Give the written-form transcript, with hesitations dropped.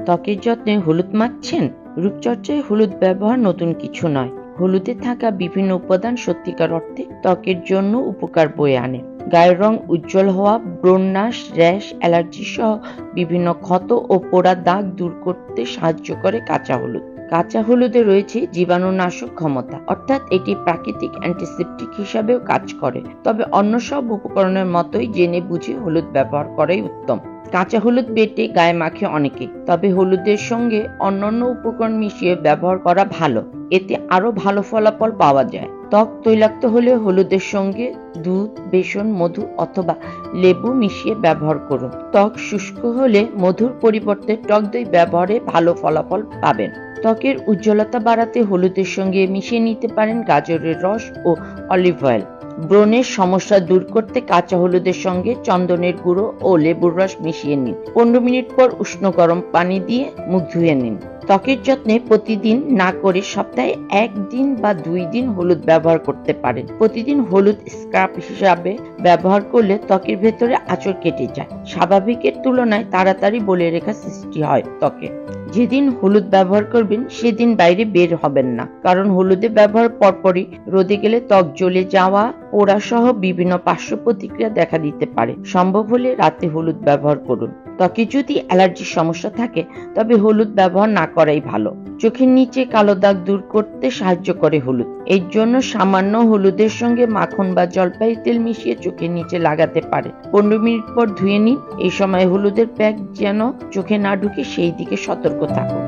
ত্বকের যত্নে হলুদ মাখছেন? রূপচর্চায় হলুদ ব্যবহার নতুন কিছু নয়। হলুদে থাকা বিভিন্ন উপাদান সত্যিকার অর্থে ত্বকের জন্য উপকার বয়ে আনে। গায়ের রং উজ্জ্বল হওয়া, ব্রণনাশ, র্যাশ, অ্যালার্জি সহ বিভিন্ন ক্ষত ও পোড়া দাগ দূর করতে সাহায্য করে কাঁচা হলুদ। কাঁচা হলুদে রয়েছে জীবাণুনাশক ক্ষমতা, অর্থাৎ এটি প্রাকৃতিক অ্যান্টিসেপটিক হিসাবেও কাজ করে। তবে অন্য সব উপকরণের মতোই জেনে বুঝে হলুদ ব্যবহার করাই উত্তম। কাঁচা হলুদ বেটে গায়ে মাখে অনেকে, তবে হলুদের সঙ্গে অন্যান্য উপকরণ মিশিয়ে ব্যবহার করা ভালো। এতে আরো ভালো ফলাফল পাওয়া যায়। ত্বক তৈলাক্ত হলে হলুদের সঙ্গে দুধ, বেসন, মধু অথবা লেবু মিশিয়ে ব্যবহার করুন। ত্বক শুষ্ক হলে মধুর পরিবর্তে টক দই ব্যবহারে ভালো ফলাফল পাবেন। ত্বকের উজ্জ্বলতা বাড়াতে হলুদের সঙ্গে মিশিয়ে নিতে পারেন গাজরের রস ও অলিভ অয়েল। ব্রণের সমস্যা দূর করতে কাঁচা হলুদের সঙ্গে চন্দনের গুঁড়ো ও লেবুর রস মিশিয়ে নিন। 15 মিনিট পর উষ্ণ গরম পানি দিয়ে মুখ ধুয়ে নিন। ত্বকের যত্নে প্রতিদিন না করে সপ্তাহে 1 দিন বা 2 দিন হলুদ ব্যবহার করতে পারেন। প্রতিদিন হলুদ স্ক্রাব হিসাবে ব্যবহার করলে ত্বকের ভেতরে আঁচড় কেটে যায়। স্বাভাবিকের তুলনায় তাড়াতাড়ি বলে রেখা সৃষ্টি হয় ত্বকে। যেদিন হলুদ ব্যবহার করবেন সেদিন বাইরে বের হবেন না, কারণ হলুদের ব্যবহার পরপরই রোদে গেলে ত্বক জ্বলে যাওয়া, পোড়া সহ বিভিন্ন পার্শ্ব প্রতিক্রিয়া দেখা দিতে পারে। সম্ভব হলে রাতে হলুদ ব্যবহার করুন। ত্বকে যদি অ্যালার্জির সমস্যা থাকে তবে হলুদ ব্যবহার না করাই ভালো। চোখের নিচে কালো দাগ দূর করতে সাহায্য করে হলুদ। এর জন্য সামান্য হলুদের সঙ্গে মাখন বা জলপাই তেল মিশিয়ে চোখের নিচে লাগাতে পারে। 15 মিনিট পর ধুয়ে নিন। এই সময় হলুদের প্যাক যেন চোখে না ঢুকে সেই দিকে সতর্ক থাকুন।